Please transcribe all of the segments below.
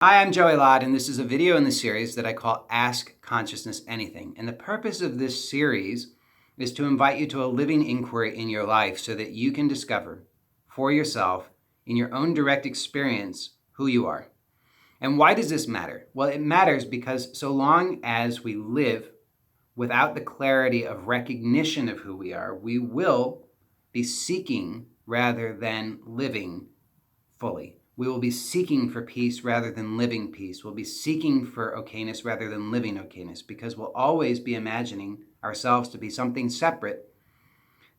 Hi, I'm Joey Lott, and this is a video in the series that I call Ask Consciousness Anything. And the purpose of this series is to invite you to a living inquiry in your life so that you can discover for yourself, in your own direct experience, who you are. And why does this matter? Well, it matters because so long as we live without the clarity of recognition of who we are, we will be seeking rather than living fully. We will be seeking for peace rather than living peace. We'll be seeking for okayness rather than living okayness, because we'll always be imagining ourselves to be something separate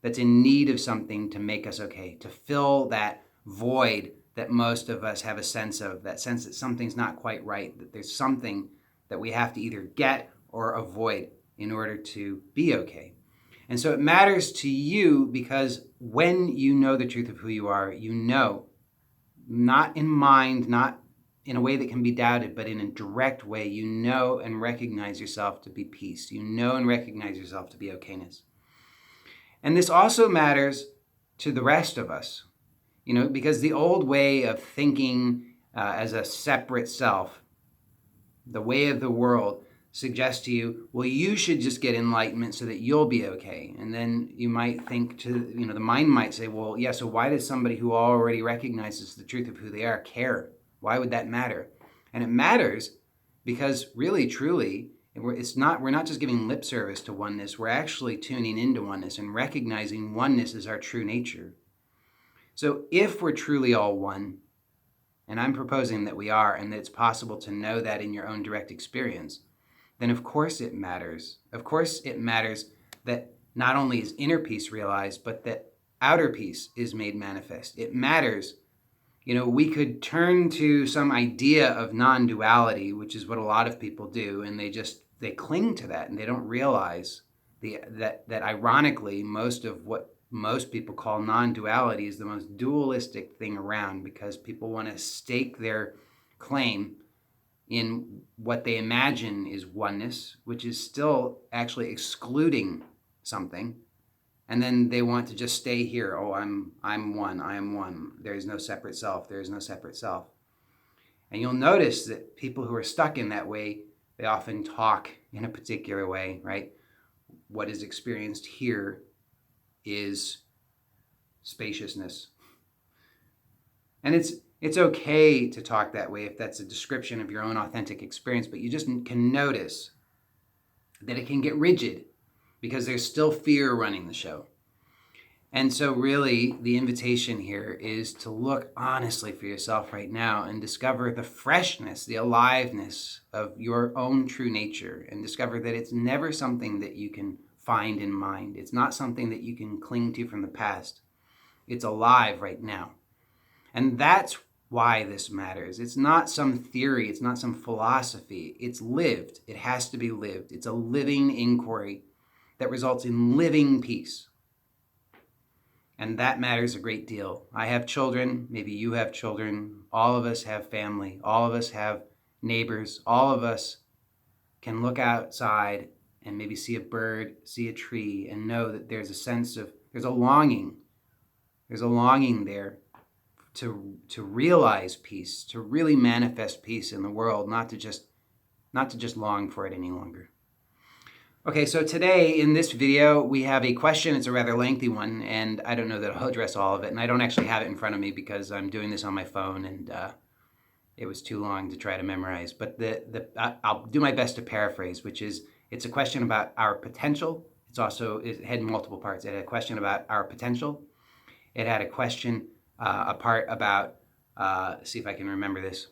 that's in need of something to make us okay, to fill that void that most of us have a sense of, that sense that something's not quite right, that there's something that we have to either get or avoid in order to be okay. And so it matters to you because when you know the truth of who you are, you know, not in mind, not in a way that can be doubted, but in a direct way, you know and recognize yourself to be peace. You know and recognize yourself to be okayness. And this also matters to the rest of us, because the old way of thinking as a separate self, the way of the world, suggests to you, well, you should just get enlightenment so that you'll be okay. And then you might think the mind might say, well, yeah, so why does somebody who already recognizes the truth of who they are care? Why would that matter? And it matters because really, truly, we're not just giving lip service to oneness, we're actually tuning into oneness and recognizing oneness as our true nature. So if we're truly all one, and I'm proposing that we are, and that it's possible to know that in your own direct experience, then of course it matters. Of course it matters that not only is inner peace realized, but that outer peace is made manifest. It matters. We could turn to some idea of non-duality, which is what a lot of people do, and they cling to that, and they don't realize that ironically, most of what most people call non-duality is the most dualistic thing around, because people want to stake their claim in what they imagine is oneness, which is still actually excluding something. And then they want to just stay here. Oh, I'm one, I am one. There is no separate self, there is no separate self. And you'll notice that people who are stuck in that way, they often talk in a particular way, right? What is experienced here is spaciousness. And it's okay to talk that way if that's a description of your own authentic experience, but you just can notice that it can get rigid because there's still fear running the show. And so really the invitation here is to look honestly for yourself right now and discover the freshness, the aliveness of your own true nature, and discover that it's never something that you can find in mind. It's not something that you can cling to from the past. It's alive right now. And that's why this matters. It's not some theory. It's not some philosophy. It's lived. It has to be lived. It's a living inquiry that results in living peace. And that matters a great deal. I have children. Maybe you have children. All of us have family. All of us have neighbors. All of us can look outside and maybe see a bird, see a tree, and know that there's a longing. There's a longing there to realize peace, to really manifest peace in the world, not to just long for it any longer. Okay, so today in this video, we have a question. It's a rather lengthy one, and I don't know that I'll address all of it, and I don't actually have it in front of me because I'm doing this on my phone, and it was too long to try to memorize. But I'll do my best to paraphrase, which is, it's a question about our potential. It had multiple parts. It had a question about our potential. It had a question, a part about, see if I can remember this.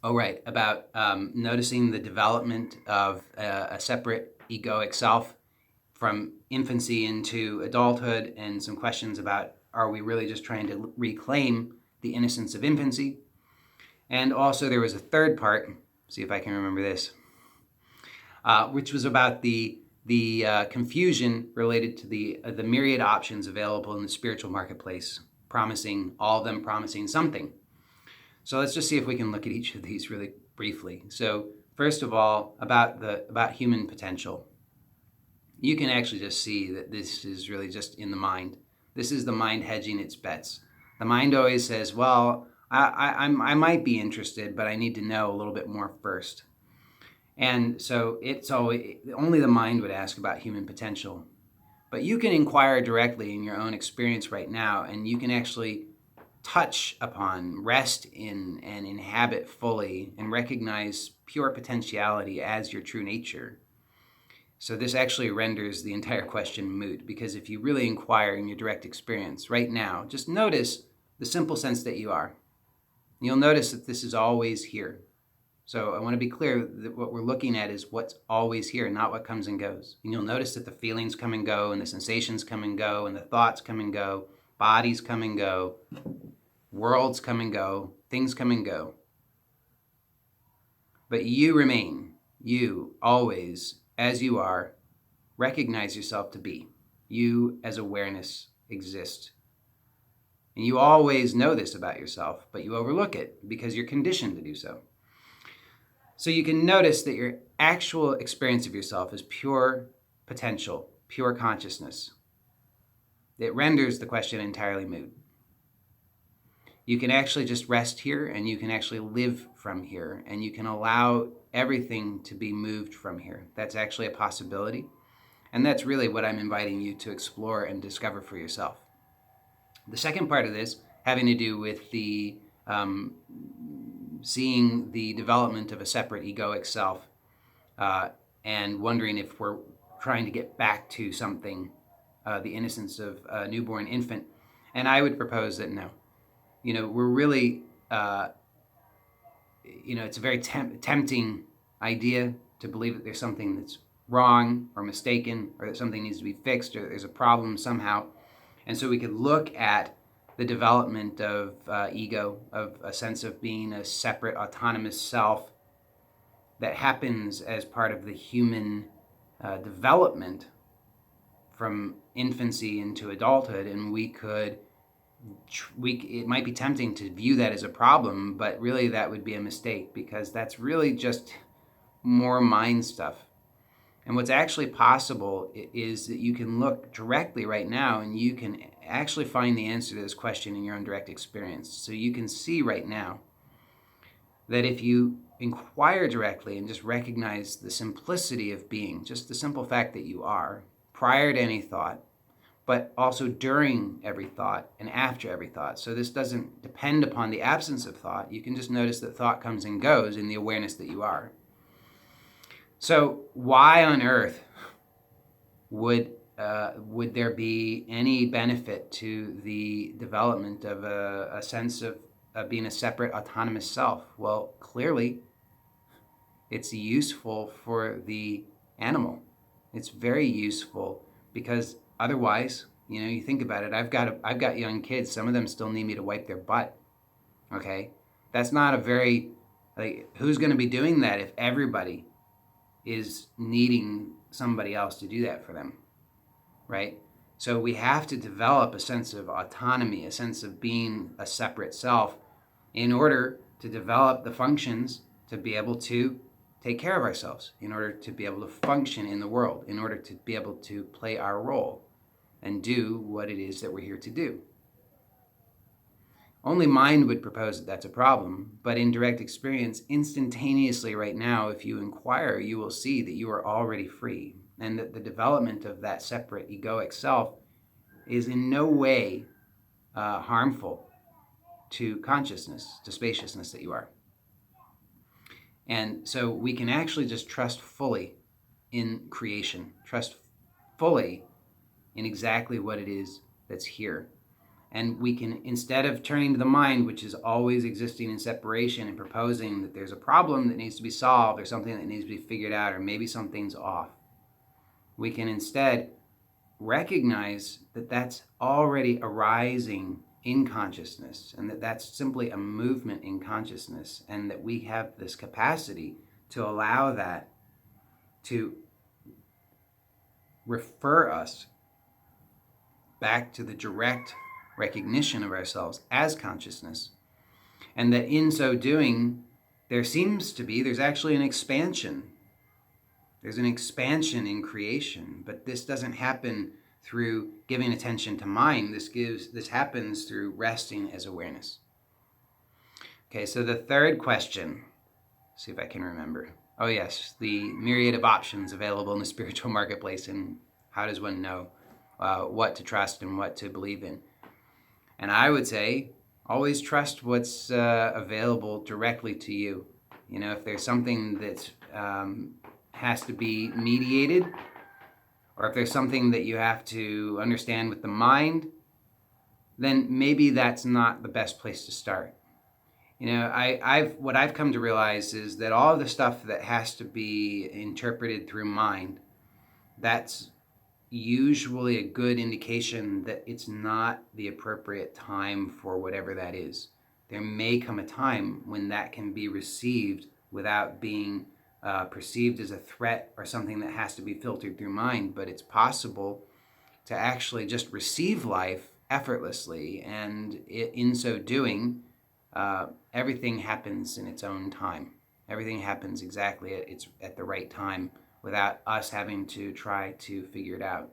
Oh, right, about noticing the development of a separate egoic self from infancy into adulthood, and some questions about, are we really just trying to reclaim the innocence of infancy? And also there was a third part, see if I can remember this, which was about the confusion related to the myriad options available in the spiritual marketplace, all of them promising something. So let's just see if we can look at each of these really briefly. So first of all, about human potential. You can actually just see that this is really just in the mind. This is the mind hedging its bets. The mind always says, well, I might be interested, but I need to know a little bit more first. And so it's always, only the mind would ask about human potential. But you can inquire directly in your own experience right now, and you can actually touch upon, rest in, and inhabit fully and recognize pure potentiality as your true nature. So this actually renders the entire question moot, because if you really inquire in your direct experience right now, just notice the simple sense that you are. You'll notice that this is always here. So I want to be clear that what we're looking at is what's always here, not what comes and goes. And you'll notice that the feelings come and go, and the sensations come and go, and the thoughts come and go, bodies come and go, worlds come and go, things come and go. But you remain, you always, as you are, recognize yourself to be. You as awareness exist. And you always know this about yourself, but you overlook it because you're conditioned to do so. So you can notice that your actual experience of yourself is pure potential, pure consciousness. It renders the question entirely moot. You can actually just rest here, and you can actually live from here, and you can allow everything to be moved from here. That's actually a possibility. And that's really what I'm inviting you to explore and discover for yourself. The second part of this having to do with the seeing the development of a separate egoic self and wondering if we're trying to get back to something, the innocence of a newborn infant. And I would propose that no. We're really, it's a very tempting idea to believe that there's something that's wrong or mistaken, or that something needs to be fixed, or there's a problem somehow. And so we could look at the development of ego, of a sense of being a separate autonomous self that happens as part of the human development from infancy into adulthood. And it might be tempting to view that as a problem, but really that would be a mistake, because that's really just more mind stuff. And what's actually possible is that you can look directly right now, and you can actually find the answer to this question in your own direct experience. So you can see right now that if you inquire directly and just recognize the simplicity of being, just the simple fact that you are, prior to any thought, but also during every thought and after every thought. So this doesn't depend upon the absence of thought. You can just notice that thought comes and goes in the awareness that you are. So why on earth would there be any benefit to the development of a sense of being a separate autonomous self? Well, clearly it's useful for the animal. It's very useful, because otherwise, you think about it, I've got young kids, some of them still need me to wipe their butt. Okay? That's not a very, who's going to be doing that if everybody is needing somebody else to do that for them, right? So we have to develop a sense of autonomy, a sense of being a separate self, in order to develop the functions to be able to take care of ourselves, in order to be able to function in the world, in order to be able to play our role and do what it is that we're here to do. Only mind would propose that that's a problem, but in direct experience, instantaneously right now, if you inquire, you will see that you are already free, and that the development of that separate egoic self is in no way harmful to consciousness, to spaciousness that you are. And so we can actually just trust fully in creation, trust fully in exactly what it is that's here. And we can, instead of turning to the mind, which is always existing in separation and proposing that there's a problem that needs to be solved, or something that needs to be figured out, or maybe something's off, we can instead recognize that that's already arising in consciousness, and that that's simply a movement in consciousness, and that we have this capacity to allow that to refer us back to the direct recognition of ourselves as consciousness. And that in so doing, there's actually an expansion. There's an expansion in creation, but this doesn't happen through giving attention to mind. This happens through resting as awareness. Okay, so the third question, see if I can remember. Oh yes, the myriad of options available in the spiritual marketplace, and how does one know what to trust and what to believe in? And I would say, always trust what's available directly to you. You know, if there's something that has to be mediated, or if there's something that you have to understand with the mind, then maybe that's not the best place to start. You know, what I've come to realize is that all of the stuff that has to be interpreted through mind, that's usually a good indication that it's not the appropriate time for whatever that is. There may come a time when that can be received without being perceived as a threat or something that has to be filtered through mind, but it's possible to actually just receive life effortlessly, and in so doing, everything happens in its own time. Everything happens exactly at the right time without us having to try to figure it out.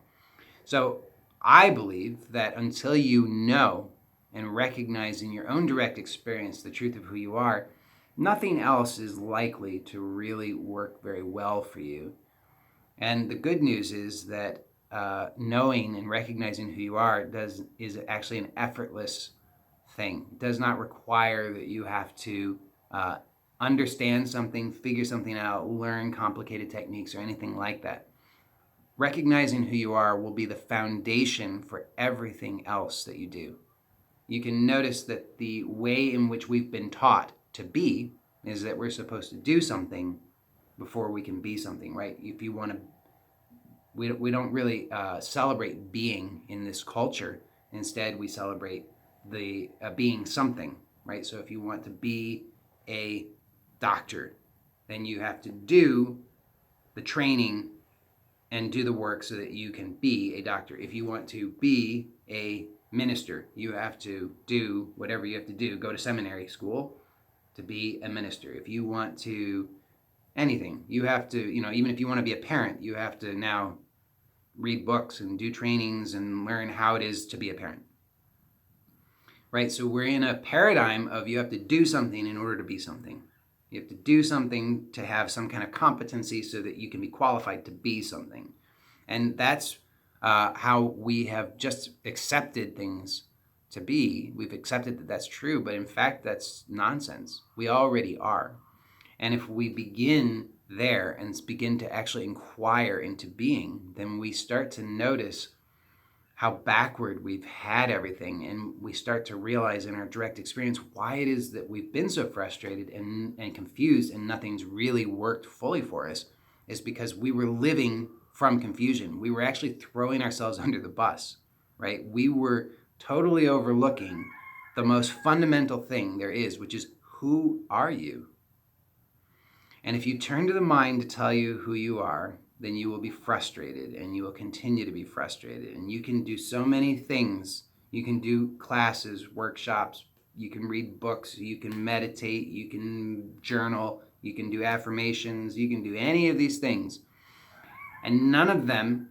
So I believe that until you know and recognize in your own direct experience the truth of who you are, nothing else is likely to really work very well for you. And the good news is that knowing and recognizing who you are is actually an effortless thing. It does not require that you have to understand something, figure something out, learn complicated techniques or anything like that. Recognizing who you are will be the foundation for everything else that you do. You can notice that the way in which we've been taught to be is that we're supposed to do something before we can be something, right? If you want to, we don't really celebrate being in this culture. Instead, we celebrate the being something, right? So if you want to be a doctor, then you have to do the training and do the work so that you can be a doctor. If you want to be a minister, you have to do whatever you have to do, go to seminary school to be a minister. If you want to anything, you have to, you know, even if you want to be a parent, you have to now read books and do trainings and learn how it is to be a parent. Right? So we're in a paradigm of you have to do something in order to be something. You have to do something to have some kind of competency so that you can be qualified to be something. And that's how we have just accepted things to be. We've accepted that that's true, but in fact, that's nonsense. We already are. And if we begin there and begin to actually inquire into being, then we start to notice how backward we've had everything, and we start to realize in our direct experience why it is that we've been so frustrated and confused and nothing's really worked fully for us is because we were living from confusion. We were actually throwing ourselves under the bus, right? We were totally overlooking the most fundamental thing there is, which is, who are you? And if you turn to the mind to tell you who you are, then you will be frustrated, and you will continue to be frustrated. And you can do so many things. You can do classes, workshops, you can read books, you can meditate, you can journal, you can do affirmations, you can do any of these things. And none of them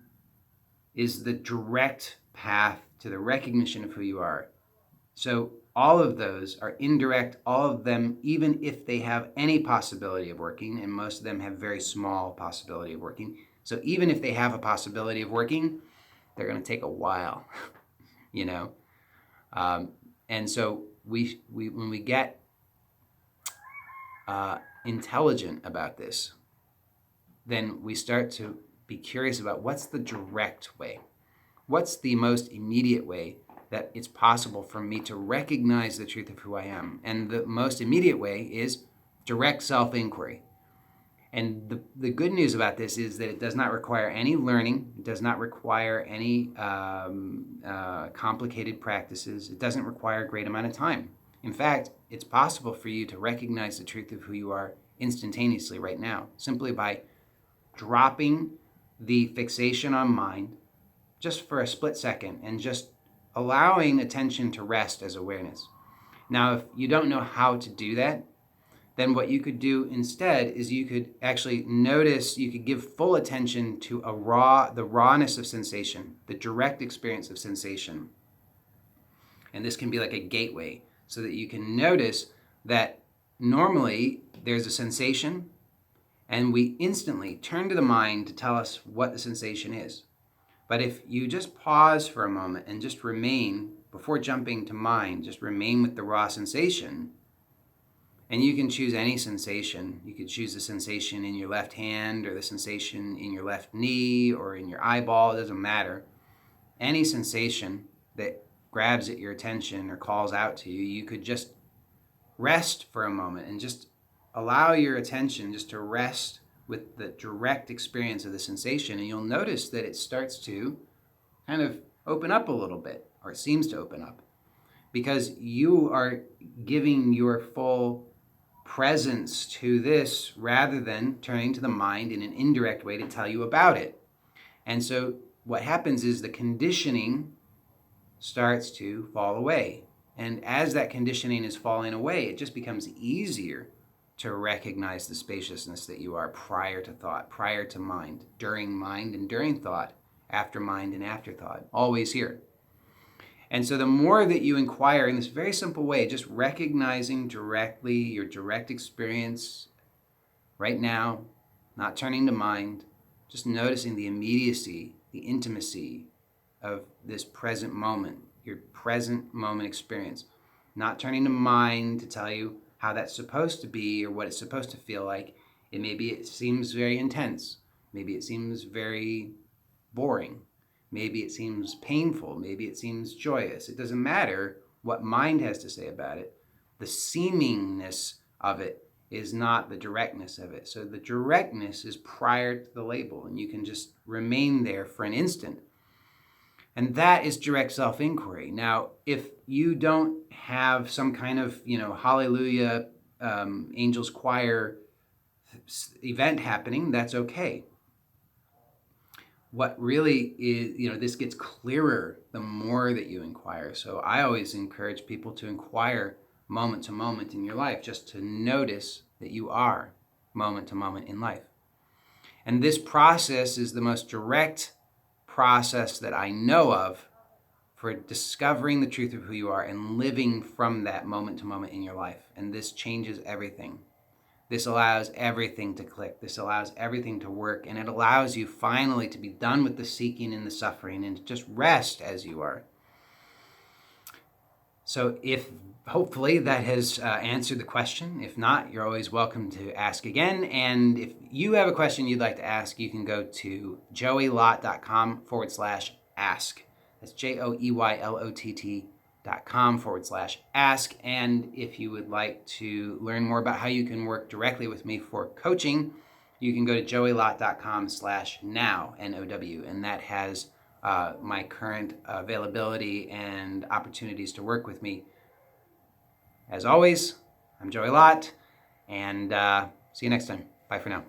is the direct path to the recognition of who you are. So all of those are indirect, all of them, even if they have any possibility of working, and most of them have very small possibility of working. So even if they have a possibility of working, they're going to take a while, you know. And so we when we get intelligent about this, then we start to be curious about what's the direct way, what's the most immediate way that it's possible for me to recognize the truth of who I am. And the most immediate way is direct self-inquiry. And the good news about this is that it does not require any learning. It does not require any complicated practices. It doesn't require a great amount of time. In fact, it's possible for you to recognize the truth of who you are instantaneously right now, simply by dropping the fixation on mind just for a split second and just allowing attention to rest as awareness. Now, if you don't know how to do that, then what you could do instead is you could actually notice, you could give full attention to the rawness of sensation, the direct experience of sensation. And this can be like a gateway so that you can notice that normally there's a sensation and we instantly turn to the mind to tell us what the sensation is. But if you just pause for a moment and just remain, before jumping to mind, just remain with the raw sensation, and you can choose any sensation. You could choose the sensation in your left hand or the sensation in your left knee or in your eyeball, it doesn't matter. Any sensation that grabs at your attention or calls out to you, you could just rest for a moment and just allow your attention just to rest with the direct experience of the sensation, and you'll notice that it starts to kind of open up a little bit, or it seems to open up, because you are giving your full presence to this rather than turning to the mind in an indirect way to tell you about it. And so what happens is the conditioning starts to fall away. And as that conditioning is falling away, it just becomes easier to recognize the spaciousness that you are prior to thought, prior to mind and during thought, after mind and after thought, always here. And so the more that you inquire in this very simple way, just recognizing directly your direct experience right now, not turning to mind, just noticing the immediacy, the intimacy of this present moment, your present moment experience, not turning to mind to tell you how that's supposed to be or what it's supposed to feel like. It seems very intense. Maybe it seems very boring. Maybe it seems painful. Maybe it seems joyous. It doesn't matter what mind has to say about it. The seemingness of it is not the directness of it. So the directness is prior to the label, and you can just remain there for an instant. And that is direct self-inquiry. Now, if you don't have some kind of, hallelujah, angels choir event happening, that's okay. What really is, this gets clearer the more that you inquire. So I always encourage people to inquire moment to moment in your life, just to notice that you are moment to moment in life. And this process is the most direct process that I know of for discovering the truth of who you are and living from that moment to moment in your life. And this changes everything. This allows everything to click. This allows everything to work. And it allows you finally to be done with the seeking and the suffering and to just rest as you are. So hopefully that has answered the question. If not, you're always welcome to ask again. And if you have a question you'd like to ask, you can go to joeylott.com/ask. That's JOEYLOTT.com/ask. And if you would like to learn more about how you can work directly with me for coaching, you can go to joeylott.com/now, N-O-W. And that has my current availability and opportunities to work with me. As always, I'm Joey Lott, and see you next time. Bye for now.